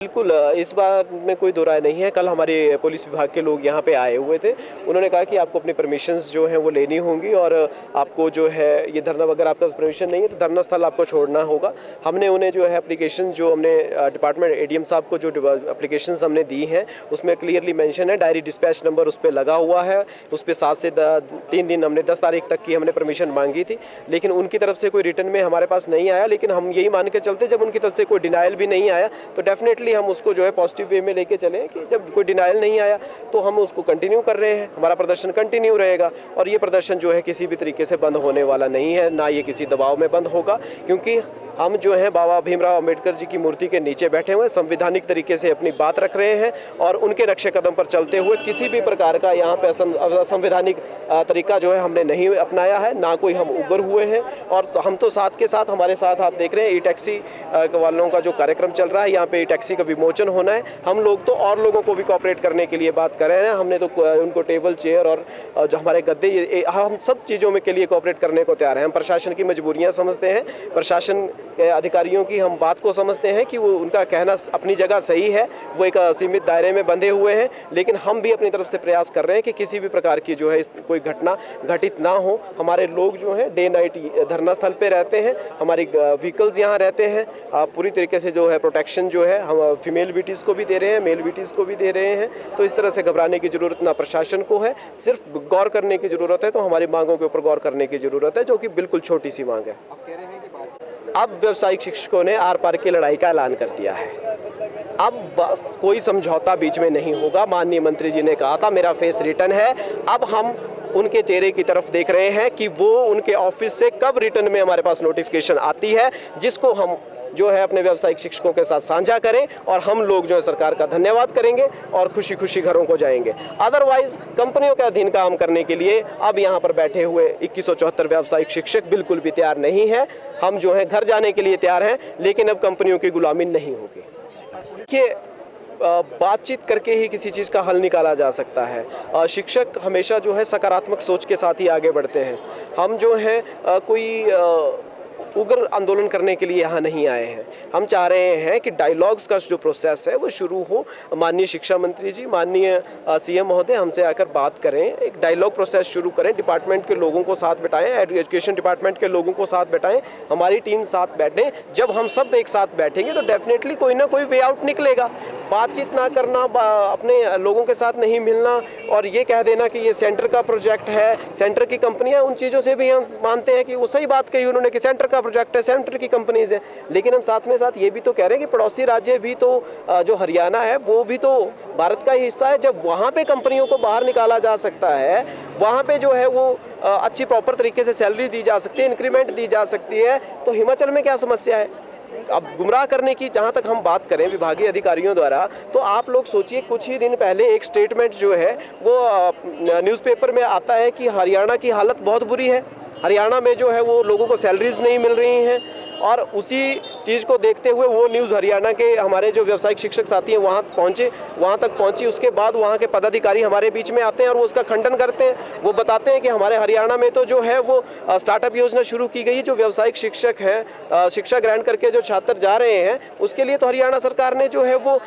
बिल्कुल इस बार में कोई दो राय नहीं है। कल हमारे पुलिस विभाग के लोग यहाँ पे आए हुए थे। उन्होंने कहा कि आपको अपनी परमिशंस जो हैं वो लेनी होंगी और आपको जो है ये धरना, अगर आपका परमिशन नहीं है तो धरना स्थल आपको छोड़ना होगा। हमने उन्हें जो है एप्लीकेशन जो हमने डिपार्टमेंट एडीएम साहब को जो एप्लीकेशंस हमने दी हैं उसमें क्लियरली मेंशन है, डायरी डिस्पैच नंबर उस पर लगा हुआ है। उस पर 7 से 3 दिन हमने 10 तारीख तक की हमने परमिशन मांगी थी, लेकिन उनकी तरफ से कोई रिटर्न में हमारे पास नहीं आया। लेकिन हम यही मान के चलते जब उनकी तरफ से कोई डिनाइल भी नहीं आया तो डेफिनेटली हम उसको जो है पॉजिटिव वे में लेके चले कि जब कोई डिनाइल नहीं आया तो हम उसको कंटिन्यू कर रहे हैं, हमारा प्रदर्शन कंटिन्यू रहेगा। और ये प्रदर्शन जो है किसी भी तरीके से बंद होने वाला नहीं है, ना ये किसी दबाव में बंद होगा, क्योंकि हम जो है बाबा भीमराव अंबेडकर जी की मूर्ति के नीचे बैठे हुए संवैधानिक तरीके से अपनी बात रख रहे हैं और उनके नक्शे कदम पर चलते हुए किसी भी प्रकार का यहाँ पे असंवैधानिक तरीका जो है हमने नहीं अपनाया है, ना कोई हम उबर हुए हैं। और हम तो साथ के साथ हमारे साथ आप देख रहे हैं ई टैक्सी वालों का जो कार्यक्रम चल रहा है, यहाँ पे ई टैक्सी का विमोचन होना है। हम लोग तो और लोगों को भी कोऑपरेट करने के लिए बात कर रहे हैं। हमने तो उनको टेबल चेयर और जो हमारे गद्दे, हम सब चीज़ों में के लिए कोऑपरेट करने को तैयार हैं। हम प्रशासन की मजबूरियाँ समझते हैं, प्रशासन के अधिकारियों की हम बात को समझते हैं कि वो उनका कहना अपनी जगह सही है, वो एक सीमित दायरे में बंधे हुए हैं। लेकिन हम भी अपनी तरफ से प्रयास कर रहे हैं कि किसी भी प्रकार की जो है कोई घटना घटित ना हो। हमारे लोग जो हैं डे नाइट धरना स्थल पे रहते हैं, हमारी व्हीकल्स यहाँ रहते हैं। पूरी तरीके से जो है प्रोटेक्शन जो है हम फीमेल बीटीज़ को भी दे रहे हैं, मेल बीटीज़ को भी दे रहे हैं। तो इस तरह से घबराने की ज़रूरत ना प्रशासन को है, सिर्फ गौर करने की ज़रूरत है। तो हमारी मांगों के ऊपर गौर करने की ज़रूरत है, जो कि बिल्कुल छोटी सी मांग है। अब व्यावसायिक शिक्षकों ने आर पार की लड़ाई का ऐलान कर दिया है। अब कोई समझौता बीच में नहीं होगा। माननीय मंत्री जी ने कहा था मेरा फेस रिटर्न है। अब हम उनके चेहरे की तरफ देख रहे हैं कि वो उनके ऑफिस से कब रिटर्न में हमारे पास नोटिफिकेशन आती है, जिसको हम जो है अपने व्यावसायिक शिक्षकों के साथ साझा करें और हम लोग जो है सरकार का धन्यवाद करेंगे और खुशी खुशी घरों को जाएंगे। अदरवाइज कंपनियों के अधीन काम करने के लिए अब यहाँ पर बैठे हुए 2174 व्यावसायिक शिक्षक बिल्कुल भी तैयार नहीं है। हम जो है घर जाने के लिए तैयार हैं, लेकिन अब कंपनियों की गुलामी नहीं होगी। देखिए, बातचीत करके ही किसी चीज़ का हल निकाला जा सकता है। शिक्षक हमेशा जो है सकारात्मक सोच के साथ ही आगे बढ़ते हैं। हम जो है कोई उग्र आंदोलन करने के लिए यहाँ नहीं आए हैं। हम चाह रहे हैं कि डायलॉग्स का जो प्रोसेस है वो शुरू हो। माननीय शिक्षा मंत्री जी, माननीय सीएम महोदय हमसे आकर बात करें, एक डायलॉग प्रोसेस शुरू करें, डिपार्टमेंट के लोगों को साथ बैठाएं, एजुकेशन डिपार्टमेंट के लोगों को साथ बैठाएं, हमारी टीम साथ बैठें। जब हम सब एक साथ बैठेंगे तो डेफिनेटली कोई ना कोई वे आउट निकलेगा। बातचीत ना करना, अपने लोगों के साथ नहीं मिलना और ये कह देना कि ये सेंटर का प्रोजेक्ट है, सेंटर की कंपनियां, उन चीज़ों से भी हम मानते हैं कि वो सही बात कही उन्होंने कि सेंटर का प्रोजेक्ट है, सेंटर की कंपनीज है। लेकिन हम साथ में साथ ये भी तो कह रहे हैं कि पड़ोसी राज्य भी तो जो हरियाणा है वो भी तो भारत का ही हिस्सा है। जब वहाँ पे कंपनियों को बाहर निकाला जा सकता है, वहाँ पे जो है वो अच्छी प्रॉपर तरीके से सैलरी दी जा सकती है, इंक्रीमेंट दी जा सकती है, तो हिमाचल में क्या समस्या है? अब गुमराह करने की जहाँ तक हम बात करें विभागीय अधिकारियों द्वारा, तो आप लोग सोचिए कुछ ही दिन पहले एक स्टेटमेंट जो है वो न्यूज़पेपर में आता है कि हरियाणा की हालत बहुत बुरी है, हरियाणा में जो है वो लोगों को सैलरीज नहीं मिल रही हैं। और उसी चीज़ को देखते हुए वो न्यूज़ हरियाणा के हमारे जो व्यावसायिक शिक्षक साथी हैं वहाँ तक पहुँची। उसके बाद वहाँ के पदाधिकारी हमारे बीच में आते हैं और वो उसका खंडन करते हैं। वो बताते हैं कि हमारे हरियाणा में तो जो है वो स्टार्टअप योजना शुरू की गई, जो व्यावसायिक शिक्षक हैं, शिक्षा ग्रहण करके जो छात्र जा रहे हैं उसके लिए तो हरियाणा सरकार ने जो है वो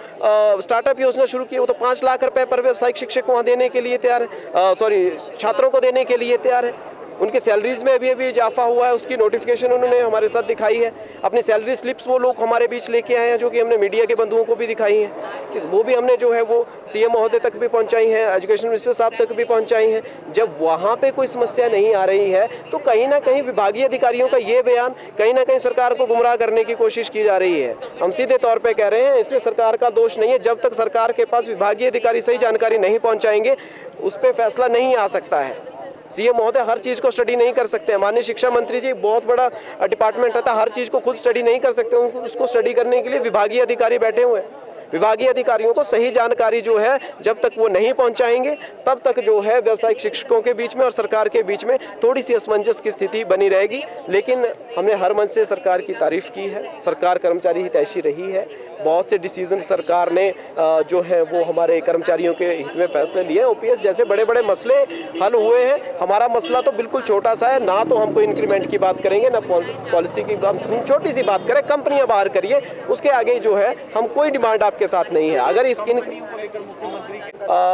स्टार्टअप योजना शुरू की। वो तो 5 लाख रुपये पर व्यावसायिक शिक्षक वहाँ देने के लिए तैयार है, छात्रों को देने के लिए तैयार है। उनके सैलरीज में अभी इजाफा हुआ है, उसकी नोटिफिकेशन उन्होंने हमारे साथ दिखाई है। अपनी सैलरी स्लिप्स वो लोग हमारे बीच लेके आए हैं, जो कि हमने मीडिया के बंधुओं को भी दिखाई हैं, कि वो भी हमने जो है वो सीएम महोदय तक भी पहुंचाई हैं, एजुकेशन मिनिस्टर साहब तक भी पहुंचाई हैं। जब वहाँ पे कोई समस्या नहीं आ रही है तो कहीं ना कहीं विभागीय अधिकारियों का ये बयान कहीं ना कहीं सरकार को गुमराह करने की कोशिश की जा रही है। हम सीधे तौर पर कह रहे हैं इसमें सरकार का दोष नहीं है। जब तक सरकार के पास विभागीय अधिकारी सही जानकारी नहीं पहुँचाएंगे उस पर फैसला नहीं आ सकता है। सीएम महोदय हर चीज़ को स्टडी नहीं कर सकते हैं। माननीय शिक्षा मंत्री जी बहुत बड़ा डिपार्टमेंट रहता है, हर चीज़ को खुद स्टडी नहीं कर सकते। उसको स्टडी करने के लिए विभागीय अधिकारी बैठे हुए हैं। विभागीय अधिकारियों को सही जानकारी जो है जब तक वो नहीं पहुंचाएंगे तब तक जो है व्यावसायिक शिक्षकों के बीच में और सरकार के बीच में थोड़ी सी असमंजस की स्थिति बनी रहेगी। लेकिन हमने हर मंच से सरकार की तारीफ की है। सरकार कर्मचारी हितैषी रही है, बहुत से डिसीजन सरकार ने जो है वो हमारे कर्मचारियों के हित में फैसले लिए। ओपीएस जैसे बड़े बड़े मसले हल हुए हैं। हमारा मसला तो बिल्कुल छोटा सा है, ना तो हम कोई इंक्रीमेंट की बात करेंगे ना पॉलिसी की, छोटी सी बात करें, कंपनियां बाहर करिए, उसके आगे जो है हम कोई डिमांड आपके साथ नहीं है। अगर इसकी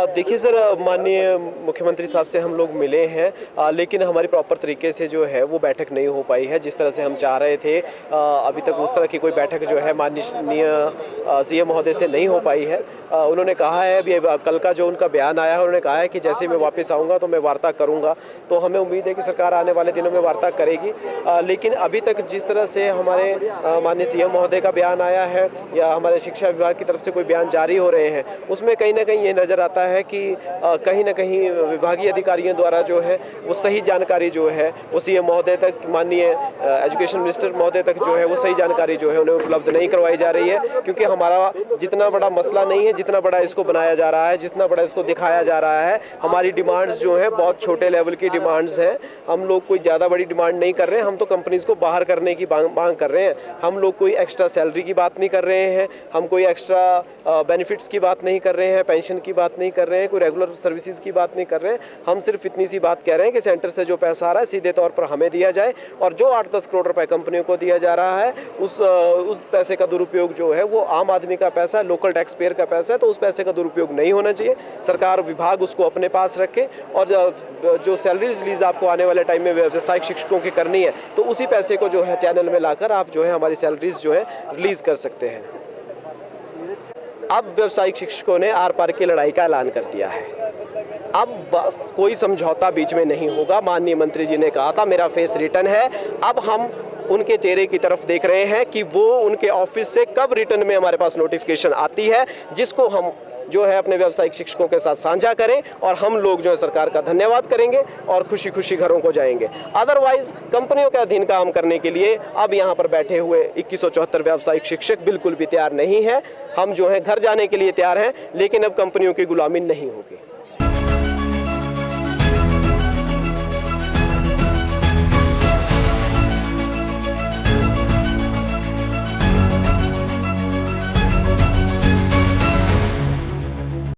देखिए सर, माननीय मुख्यमंत्री साहब से हम लोग मिले हैं, लेकिन हमारी प्रॉपर तरीके से जो है वो बैठक नहीं हो पाई है जिस तरह से हम चाह रहे थे। अभी तक उस तरह की कोई बैठक जो है माननीय सीएम महोदय से नहीं हो पाई है। उन्होंने कहा है, अभी कल का जो उनका बयान आया है, उन्होंने कहा है कि जैसे मैं वापस आऊँगा तो मैं वार्ता करूँगा। तो हमें उम्मीद है कि सरकार आने वाले दिनों में वार्ता करेगी। लेकिन अभी तक जिस तरह से हमारे माननीय सीएम महोदय का बयान आया है या हमारे शिक्षा विभाग की तरफ से कोई बयान जारी हो रहे हैं, उसमें कहीं ना कहीं ये नज़र आता है कि कहीं ना कहीं विभागीय अधिकारियों द्वारा जो है वो सही जानकारी जो है वो सीएम महोदय तक, माननीय एजुकेशन मिनिस्टर महोदय तक जो है वो सही जानकारी जो है उन्हें उपलब्ध नहीं करवाई जा रही है। क्योंकि हमारा जितना बड़ा मसला नहीं है, जितना बड़ा इसको बनाया जा रहा है, जितना बड़ा इसको दिखाया जा रहा है, हमारी डिमांड्स जो है बहुत छोटे लेवल की डिमांड्स हैं। हम लोग कोई ज़्यादा बड़ी डिमांड नहीं कर रहे हैं। हम तो कंपनीज को बाहर करने की मांग कर रहे हैं। हम लोग कोई एक्स्ट्रा सैलरी की बात नहीं कर रहे हैं, हम कोई एक्स्ट्रा बेनिफिट्स की बात नहीं कर रहे हैं, पेंशन की बात नहीं कर रहे हैं, कोई रेगुलर सर्विसेज की बात नहीं कर रहे हैं। हम सिर्फ इतनी सी बात कह रहे हैं कि सेंटर से जो पैसा आ रहा है सीधे तौर पर हमें दिया जाए, और जो 8-10 करोड़ रुपए कंपनियों को दिया जा रहा है उस पैसे का दुरुपयोग जो है वो आम आदमी का पैसा है, लोकल टैक्स पेयर का पैसा है, तो उस पैसे का दुरुपयोग नहीं होना चाहिए। सरकार विभाग उसको अपने पास रखे, और जो सैलरी रिलीज आपको आने वाले टाइम में व्यावसायिक शिक्षकों की करनी है तो उसी पैसे को जो है चैनल में लाकर आप जो है हमारी सैलरीज जो है रिलीज कर सकते हैं। अब व्यावसायिक शिक्षकों ने आर पार की लड़ाई का ऐलान कर दिया है। अब बस कोई समझौता बीच में नहीं होगा। माननीय मंत्री जी ने कहा था मेरा फेस रिटर्न है। अब हम उनके चेहरे की तरफ देख रहे हैं कि वो उनके ऑफिस से कब रिटर्न में हमारे पास नोटिफिकेशन आती है, जिसको हम जो है अपने व्यावसायिक शिक्षकों के साथ साझा करें, और हम लोग जो है सरकार का धन्यवाद करेंगे और खुशी खुशी घरों को जाएंगे। अदरवाइज कंपनियों के अधीन काम करने के लिए अब यहाँ पर बैठे हुए 2174 व्यावसायिक शिक्षक बिल्कुल भी तैयार नहीं है। हम जो है घर जाने के लिए तैयार हैं, लेकिन अब कंपनियों की गुलामी नहीं होगी।